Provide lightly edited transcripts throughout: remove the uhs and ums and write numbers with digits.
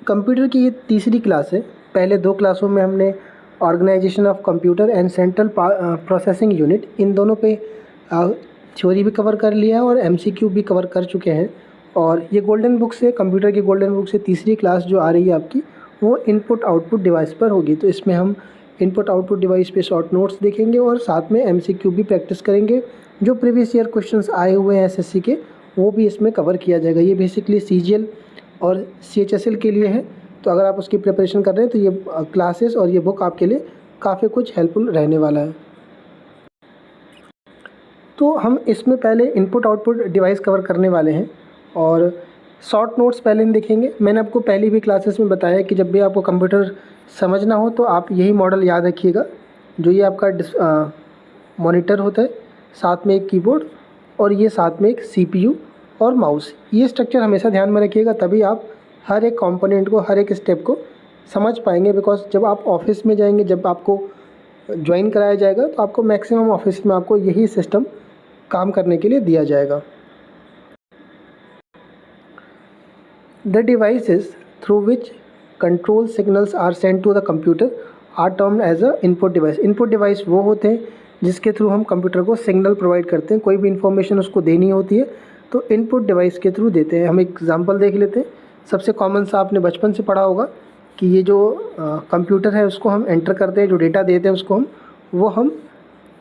Computer की ये तीसरी क्लास है। पहले 2 क्लासों में हमने organisation of computer and central processing unit इन दोनों पे थ्योरी भी कवर कर लिया है और एमसीक्यू भी कवर कर चुके हैं। और ये गोल्डन बुक से, कंप्यूटर की गोल्डन बुक से तीसरी क्लास जो आ रही है आपकी, वो इनपुट आउटपुट डिवाइस पर होगी। तो इसमें हम इनपुट आउटपुट डिवाइस पे शॉर्ट नोट्स देखेंगे और साथ में एमसीक्यू भी प्रैक्टिस करेंगे। जो प्रीवियस ईयर क्वेश्चंस आए हुए हैं एसएससी के, वो भी इसमें कवर किया जाएगा। ये बेसिकली सीजीएल और सीएचएसएल के लिए है। तो अगर आप उसकी प्रिपरेशन कर रहे हैं तो ये क्लासेस और ये बुक आपके लिए काफ़ी कुछ हेल्पफुल रहने वाला है। तो हम इसमें पहले इनपुट आउटपुट डिवाइस कवर करने वाले हैं और शॉर्ट नोट्स पहले हम देखेंगे। मैंने आपको पहली भी क्लासेस में बताया कि जब भी आपको कंप्यूटर समझना हो तो आप यही मॉडल याद रखिएगा। जो ये आपका मॉनिटर होता है, साथ में एक कीबोर्ड और ये साथ में एक सीपीयू और माउस। ये स्ट्रक्चर हमेशा ध्यान में रखिएगा, तभी आप हर एक कंपोनेंट को, हर एक स्टेप को समझ पाएंगे। बिकॉज जब आप ऑफिस में जाएंगे, जब आपको ज्वाइन कराया जाएगा, तो आपको मैक्सिमम ऑफिस में आपको यही सिस्टम काम करने के लिए दिया जाएगा। The devices through which control signals are send to the computer are termed as a input device. Input device वो होते हैं जिसके थ्रू हम कंप्यूटर को सिग्नल प्रोवाइड करते हैं। कोई भी इन्फॉर्मेशन उसको देनी होती है तो इनपुट डिवाइस के थ्रू देते हैं। हम एक एग्जांपल देख लेते हैं। सबसे कॉमन सा आपने बचपन से पढ़ा होगा कि ये जो कंप्यूटर है उसको हम एंटर करते हैं, जो डेटा देते हैं उसको हम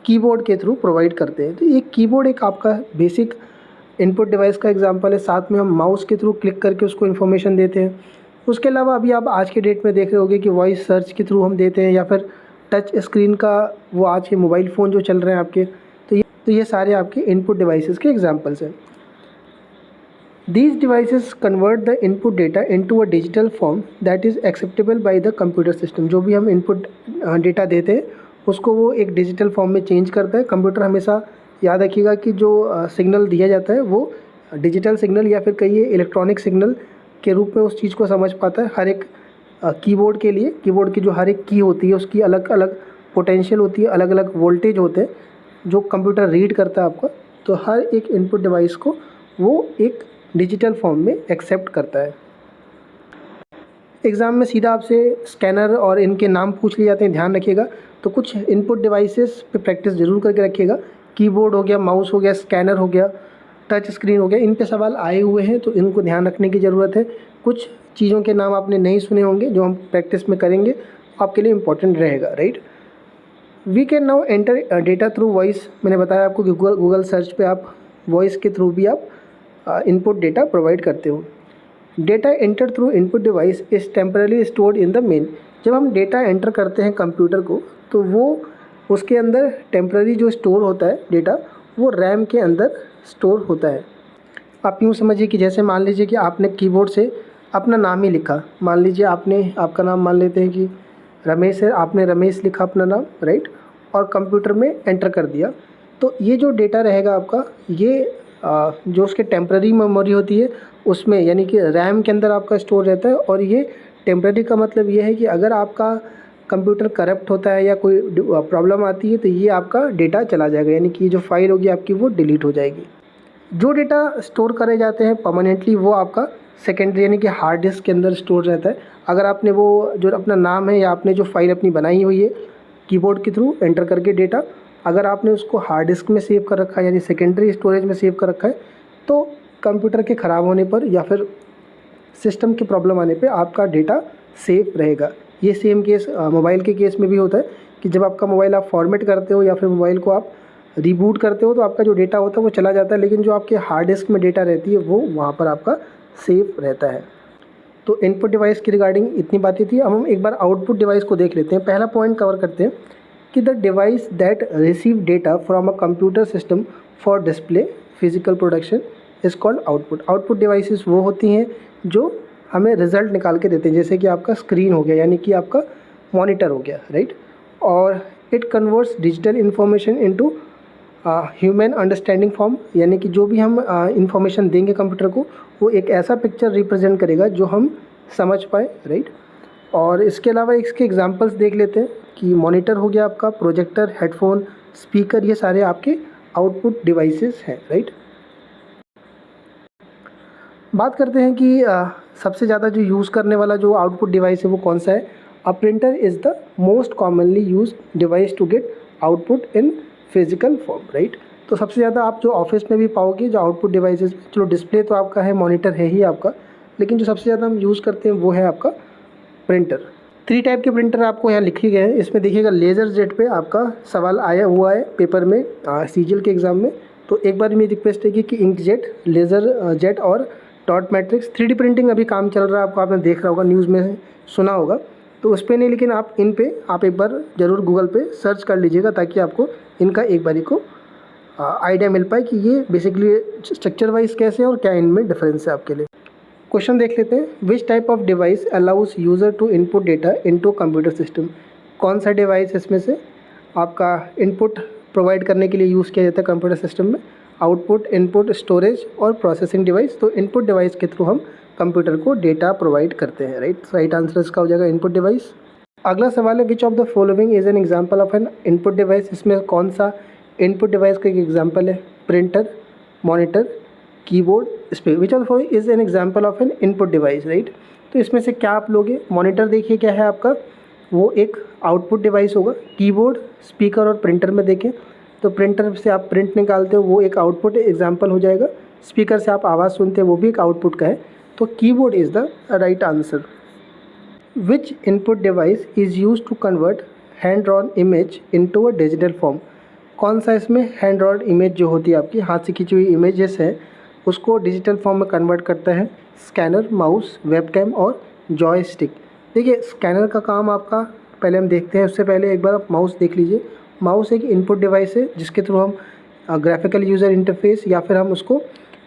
कीबोर्ड के थ्रू प्रोवाइड करते हैं। तो ये कीबोर्ड एक आपका बेसिक इनपुट डिवाइस का एग्जांपल है। साथ में हम माउस के थ्रू क्लिक करके उसको इन्फॉर्मेशन देते हैं। उसके अलावा अभी आप आज के डेट में देख रहे होंगे कि वॉइस सर्च के थ्रू हम देते हैं, या फिर टच स्क्रीन का वो आज के मोबाइल फ़ोन जो चल रहे हैं आपके, तो ये सारे आपके इनपुट डिवाइसेस के एग्जांपल्स हैं। These devices convert the input data into a digital form that is acceptable by the computer system। जो भी हम इनपुट डेटा देते हैं उसको वो एक डिजिटल फॉर्म में चेंज करता है। कंप्यूटर हमेशा याद रखिएगा कि जो सिग्नल दिया जाता है वो डिजिटल सिग्नल या फिर कहिए इलेक्ट्रॉनिक सिग्नल के रूप में उस चीज़ को समझ पाता है। हर एक कीबोर्ड के लिए, कीबोर्ड की जो हर एक की होती है उसकी अलग अलग पोटेंशियल होती है, अलग अलग वोल्टेज होते हैं जो कंप्यूटर रीड करता है आपका। तो हर एक इनपुट डिवाइस को वो एक डिजिटल फॉर्म में एक्सेप्ट करता है। एग्ज़ाम में सीधा आपसे स्कैनर और इनके नाम पूछ लिए जाते हैं, ध्यान रखिएगा। तो कुछ इनपुट डिवाइसेस पे प्रैक्टिस ज़रूर करके रखिएगा। कीबोर्ड हो गया, माउस हो गया, स्कैनर हो गया, टच स्क्रीन हो गया, इन पे सवाल आए हुए हैं तो इनको ध्यान रखने की ज़रूरत है। कुछ चीज़ों के नाम आपने नहीं सुने होंगे, जो हम प्रैक्टिस में करेंगे आपके लिए इम्पोर्टेंट रहेगा, right. We can now enter data through voice. मैंने बताया आपको कि गूगल सर्च पे आप वॉइस के थ्रू भी आप इनपुट डेटा प्रोवाइड करते हो। Data enter through input device is temporarily stored in the main. जब हम डेटा एंटर करते हैं कंप्यूटर को, तो वो उसके अंदर टेम्पररी जो स्टोर होता है डेटा, वो रैम के अंदर स्टोर होता है। आप यूँ समझिए कि जैसे मान लीजिए कि आपने कीबोर्ड से अपना नाम ही लिखा। मान लीजिए आपका नाम मान लेते हैं कि रमेश है, आपने रमेश लिखा अपना नाम, राइट, और कंप्यूटर में एंटर कर दिया। तो ये जो डेटा रहेगा आपका, ये जो उसके टेम्पररी मेमोरी होती है उसमें, यानी कि रैम के अंदर आपका स्टोर रहता है। और ये टेम्पररी का मतलब ये है कि अगर आपका कंप्यूटर करप्ट होता है या कोई प्रॉब्लम आती है तो ये आपका डेटा चला जाएगा, यानी कि जो फाइल होगी आपकी वो डिलीट हो जाएगी। जो डेटा स्टोर करे जाते हैं परमानेंटली वो आपका सेकेंडरी यानी कि हार्ड डिस्क के अंदर स्टोर रहता है। अगर आपने वो जो अपना नाम है या आपने जो फाइल अपनी बनाई हुई है कीबोर्ड के थ्रू एंटर करके डेटा, अगर आपने उसको हार्ड डिस्क में सेव कर रखा है यानी सेकेंडरी स्टोरेज में सेव कर रखा है, तो कंप्यूटर के ख़राब होने पर या फिर सिस्टम की प्रॉब्लम आने पे आपका डेटा सेफ रहेगा। ये सेम केस मोबाइल के केस में भी होता है कि जब आपका मोबाइल आप फॉर्मेट करते हो या फिर मोबाइल को आप रीबूट करते हो तो आपका जो डेटा होता है वो चला जाता है, लेकिन जो आपके हार्ड डिस्क में डेटा रहती है वो वहाँ पर आपका सेफ रहता है। तो इनपुट डिवाइस की रिगार्डिंग इतनी बातें थी। अब हम एक बार आउटपुट डिवाइस को देख लेते हैं। पहला पॉइंट कवर करते हैं कि the device that receive data from a computer system for display physical production is called output. Output devices वो होती हैं जो हमें रिज़ल्ट निकाल के देते हैं, जैसे कि आपका स्क्रीन हो गया यानी कि आपका मॉनिटर हो गया, राइट। और it converts digital information into human understanding form, यानी कि जो भी हम इंफॉर्मेशन देंगे कंप्यूटर को वो एक ऐसा पिक्चर रिप्रेजेंट करेगा जो हम समझ पाए, राइट। और इसके अलावा इसके एग्जांपल्स देख लेते हैं कि मॉनिटर हो गया आपका, प्रोजेक्टर, हेडफोन, स्पीकर, ये सारे आपके आउटपुट डिवाइसेस हैं, राइट। बात करते हैं कि सबसे ज़्यादा जो यूज़ करने वाला जो आउटपुट डिवाइस है वो कौन सा है? A printer is the most commonly use device to get output in physical form, right. तो सबसे ज़्यादा आप जो ऑफिस में भी पाओगे जो आउटपुट डिवाइसेस, चलो डिस्प्ले तो आपका है, मॉनिटर है ही आपका, लेकिन जो सबसे ज़्यादा हम यूज़ करते हैं वो है आपका प्रिंटर। 3 टाइप के प्रिंटर आपको यहाँ लिखे गए हैं। इसमें देखिएगा लेज़र जेट पे आपका सवाल आया हुआ है पेपर में, सीजीएल के एग्ज़ाम में। तो एक बार मेरी रिक्वेस्ट है कि इंक जेट, लेज़र जेट और डॉट मैट्रिक्स 3D प्रिंटिंग अभी काम चल रहा है आपको, आपने देख रहा होगा, न्यूज़ में सुना होगा। तो उस पर नहीं, लेकिन आप इन पे आप एक बार ज़रूर गूगल पे सर्च कर लीजिएगा ताकि आपको इनका एक बारी को आइडिया मिल पाए कि ये बेसिकली स्ट्रक्चर वाइज कैसे है और क्या इनमें डिफरेंस है आपके लिए। क्वेश्चन देख लेते हैं। Which type of device allows user to input data into computer system? कौन सा डिवाइस इसमें से आपका इनपुट प्रोवाइड करने के लिए यूज़ किया जाता है कंप्यूटर सिस्टम में? आउटपुट, इनपुट, स्टोरेज और प्रोसेसिंग डिवाइस। तो इनपुट डिवाइस के थ्रू हम कंप्यूटर को डेटा प्रोवाइड करते हैं, राइट आंसर इसका हो जाएगा इनपुट डिवाइस। अगला सवाल है which of the following is an example of N input device? इसमें कौन सा इनपुट डिवाइस का एक एग्जाम्पल है? Printer, monitor, keyboard, speaker. Which of the following is an example of N input device, right. तो इसमें से क्या आप लोगे? मॉनिटर देखिए क्या है आपका, वो एक आउटपुट डिवाइस होगा। कीबोर्ड, स्पीकर और प्रिंटर में देखें तो प्रिंटर से आप प्रिंट निकालते हो, वो एक आउटपुट एग्जाम्पल हो जाएगा। स्पीकर से आप आवाज़ सुनते हैं, वो भी एक आउटपुट का है। तो keyboard is the right answer. Which input device is use to convert hand drawn image into a digital form? कौन सा इसमें हैंड ड्रॉन इमेज जो होती है आपकी हाथ से खींची हुई इमेजेस है उसको डिजिटल फॉर्म में कन्वर्ट करता है? स्कैनर, माउस, वेबकैम और जॉयस्टिक। देखिए स्कैनर का काम आपका पहले हम देखते हैं, उससे पहले एक बार आप माउस देख लीजिए। माउस एक इनपुट डिवाइस है जिसके थ्रू हम ग्राफिकल यूज़र इंटरफेस या फिर हम उसको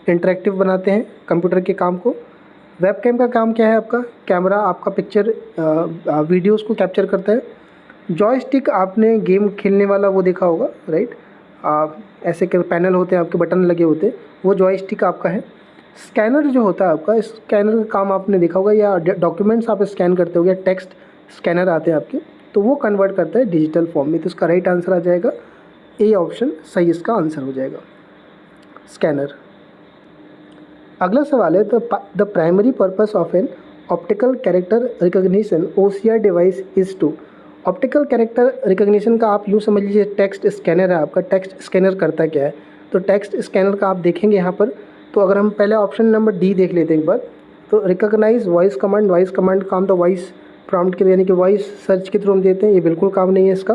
इंटरेक्टिव बनाते हैं कंप्यूटर के काम को। वेबकैम का काम क्या है आपका? कैमरा आपका पिक्चर वीडियोस को कैप्चर करता है। जॉयस्टिक आपने गेम खेलने वाला वो देखा होगा, राइट। ऐसे के पैनल होते हैं आपके, बटन लगे होते हैं, वो जॉयस्टिक आपका है। स्कैनर जो होता है आपका, स्कैनर का काम आपने देखा होगा, या डॉक्यूमेंट्स आप स्कैन करते हो या टेक्स्ट स्कैनर आते हैं आपके, तो वो कन्वर्ट करता है डिजिटल फॉर्म में। तो इसका राइट आंसर आ जाएगा ए ऑप्शन, सही इसका आंसर हो जाएगा स्कैनर। अगला सवाल है the primary purpose of an optical character recognition OCR device is to. Optical character recognition का आप यूँ समझ लीजिए टेक्स्ट स्कैनर है आपका। टेक्स्ट स्कैनर करता क्या है? तो टेक्स्ट स्कैनर का आप देखेंगे यहाँ पर, तो अगर हम पहले ऑप्शन नंबर डी देख लेते हैं एक बार, तो recognise voice command. Voice command काम तो वॉइस प्रॉम्प्ट के यानी कि वॉइस सर्च के थ्रू हम देते हैं, ये बिल्कुल काम नहीं है इसका।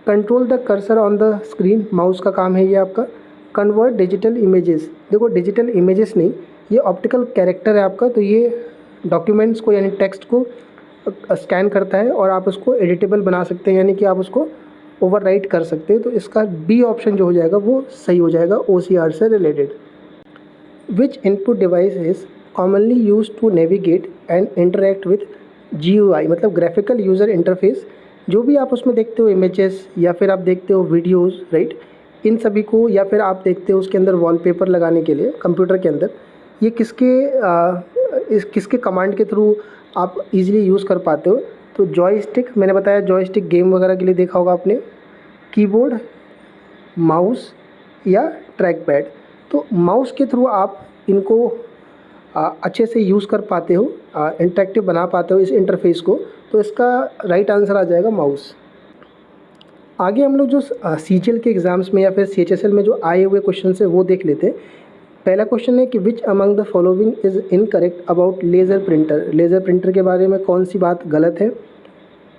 Control the cursor on the screen, mouse का काम है ये आपका। कन्वर्ट डिजिटल इमेजेस, देखो डिजिटल इमेजेस नहीं, ये ऑप्टिकल कैरेक्टर है आपका। तो ये डॉक्यूमेंट्स को यानी टेक्स्ट को स्कैन करता है और आप उसको एडिटेबल बना सकते हैं, यानी कि आप उसको ओवरराइट कर सकते हैं। तो इसका बी ऑप्शन जो हो जाएगा वो सही हो जाएगा OCR से related. Which input device is commonly use to navigate and interact with GUI, मतलब ग्राफिकल यूज़र इंटरफेस। जो भी आप उसमें देखते हो इमेजेस या फिर आप देखते हो वीडियोस, राइट, इन सभी को, या फिर आप देखते हो उसके अंदर वॉलपेपर लगाने के लिए कंप्यूटर के अंदर, ये किसके कमांड के थ्रू आप इजीली यूज़ कर पाते हो? तो जॉयस्टिक, मैंने बताया जॉयस्टिक गेम वगैरह के लिए देखा होगा आपने। कीबोर्ड, माउस या ट्रैक पैड। तो माउस के थ्रू आप इनको अच्छे से यूज़ कर पाते हो, इंटरेक्टिव बना पाते हो इस इंटरफेस को। तो इसका राइट आंसर आ जाएगा माउस। आगे हम लोग जो CGL के एग्ज़ाम्स में या फिर CHSL में जो आए हुए क्वेश्चन है वो देख लेते हैं। पहला क्वेश्चन है कि विच among the following is incorrect about laser printer? Laser printer के बारे में कौन सी बात गलत है?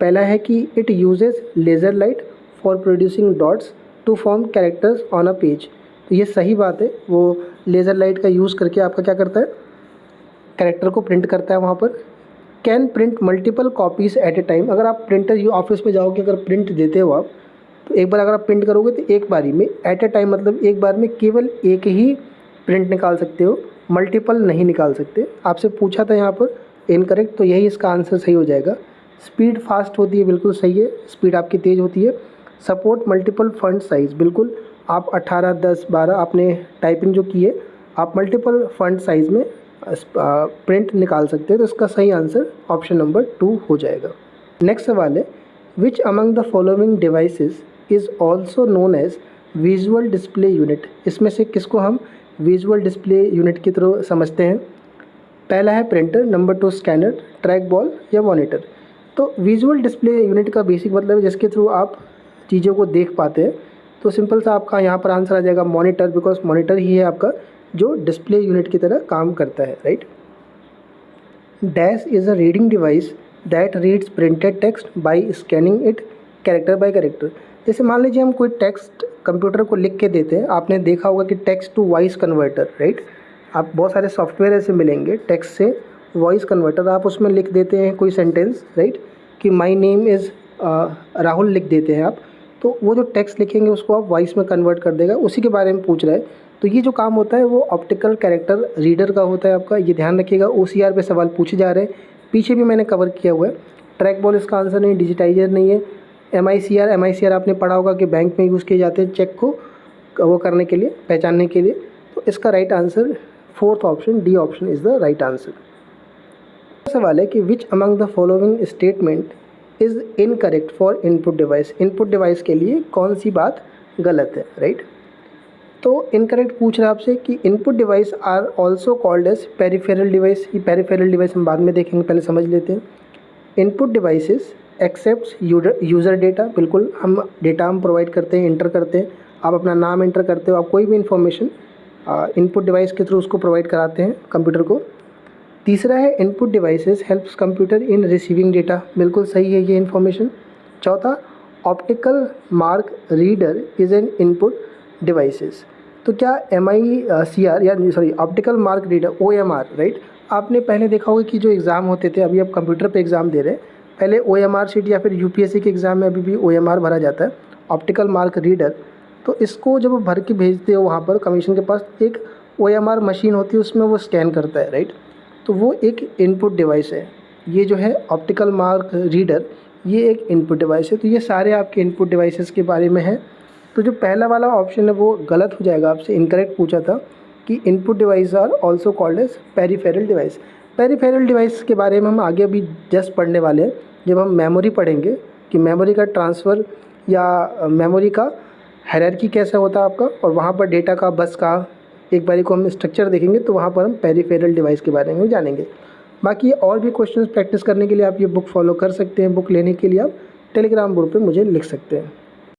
पहला है कि it uses laser light for producing dots to form characters on a page. तो ये सही बात है, वो लेज़र लाइट का यूज़ करके आपका क्या करता है, कैरेक्टर को प्रिंट करता है वहाँ पर। Can print multiple copies at a time. अगर आप प्रिंटर ऑफिस में जाओगे, अगर प्रिंट देते हो आप, तो एक बार अगर आप प्रिंट करोगे तो एक बारी में एट ए टाइम, मतलब एक बार में केवल एक ही प्रिंट निकाल सकते हो, मल्टीपल नहीं निकाल सकते। आपसे पूछा था यहाँ पर इनकरेक्ट, तो यही इसका आंसर सही हो जाएगा। स्पीड फास्ट होती है, बिल्कुल सही है, स्पीड आपकी तेज़ होती है। सपोर्ट मल्टीपल फॉन्ट साइज़, बिल्कुल आप 18, 10, 12 आपने टाइपिंग जो की है, आप मल्टीपल फॉन्ट साइज़ में प्रिंट निकाल सकते हैं। तो इसका सही आंसर ऑप्शन नंबर 2 हो जाएगा। नेक्स्ट सवाल है which among the following devices is also known as visual display unit? इसमें से किसको हम विजुअल डिस्प्ले यूनिट की तरह समझते हैं? पहला है printer, number 2 scanner, track ball या मॉनिटर। तो विजुअल डिस्प्ले यूनिट का बेसिक मतलब है जिसके थ्रू आप चीज़ों को देख पाते हैं। तो सिंपल सा आपका यहाँ पर आंसर आ जाएगा मॉनिटर, बिकॉज मॉनिटर ही है आपका जो डिस्प्ले यूनिट की तरह काम करता है, right. Dash is a reading device that reads printed text bye scanning it character bye character. जैसे मान लीजिए हम कोई टेक्स्ट कंप्यूटर को लिख के देते हैं, आपने देखा होगा कि text to voice converter, right. आप बहुत सारे सॉफ्टवेयर ऐसे मिलेंगे टेक्स्ट से वॉइस कन्वर्टर, आप उसमें लिख देते हैं कोई सेंटेंस, राइट, कि माय नेम इज़ राहुल लिख देते हैं आप, तो वो जो टेक्स्ट लिखेंगे उसको आप वॉइस में कन्वर्ट कर देगा, उसी के बारे में पूछ रहा है। तो ये जो काम होता है वो ऑप्टिकल कैरेक्टर रीडर का होता है आपका, ये ध्यान रखिएगा। OCR पे सवाल पूछे जा रहे हैं, पीछे भी मैंने कवर किया हुआ है। ट्रैक बॉल इसका आंसर नहीं, डिजिटाइजर नहीं है। MICR आपने पढ़ा होगा कि बैंक में यूज़ किए जाते हैं चेक को वो करने के लिए, पहचानने के लिए। तो इसका right answer 4th option, D option is the right answer. सवाल है कि विच among the following statement is incorrect for input device. Input device के लिए कौन सी बात गलत है, राइट। तो इनकरेक्ट पूछ रहा है आपसे कि input device are also called as peripheral device. ये पेरिफेरल डिवाइस हम बाद में देखेंगे, पहले समझ लेते हैं। Input devices accepts user data, बिल्कुल हम डेटा हम प्रोवाइड करते हैं, इंटर करते हैं, आप अपना नाम इंटर करते हो, आप कोई भी इन्फॉर्मेशन इनपुट डिवाइस के थ्रू उसको प्रोवाइड कराते हैं कंप्यूटर को। तीसरा है इनपुट डिवाइसेस हेल्प्स कंप्यूटर इन रिसीविंग डेटा, बिल्कुल सही है ये इन्फॉर्मेशन। चौथा, optical mark reader is an input devices. तो क्या MICR या sorry optical mark reader OMR, right. आपने पहले देखा होगा कि जो एग्ज़ाम होते थे, अभी आप कंप्यूटर पे एग्ज़ाम दे रहे हैं, पहले OMR शीट या फिर UPSC के एग्ज़ाम में अभी भी OMR भरा जाता है, ऑप्टिकल मार्क रीडर। तो इसको जब आप भर के भेजते हो वहाँ पर कमीशन के पास, एक OMR मशीन होती है, उसमें वो स्कैन करता है, राइट। तो वो एक इनपुट डिवाइस है। ये जो है ऑप्टिकल मार्क रीडर, ये एक इनपुट डिवाइस है। तो ये सारे आपके इनपुट डिवाइसेस के बारे में है। तो जो पहला वाला ऑप्शन है वो गलत हो जाएगा, आपसे इनकरेक्ट पूछा था कि input device are also called as peripheral device. Peripheral device के बारे में हम आगे अभी जस्ट पढ़ने वाले हैं, जब हम मेमोरी पढ़ेंगे कि मेमोरी का ट्रांसफ़र या मेमोरी का हायरार्की कैसा होता है आपका, और वहाँ पर डेटा का बस का एक बारी को हम स्ट्रक्चर देखेंगे, तो वहाँ पर हम पेरिफेरल डिवाइस के बारे में जानेंगे। बाकी और भी क्वेश्चंस प्रैक्टिस करने के लिए आप ये बुक फॉलो कर सकते हैं। बुक लेने के लिए आप टेलीग्राम ग्रुप पे मुझे लिख सकते हैं।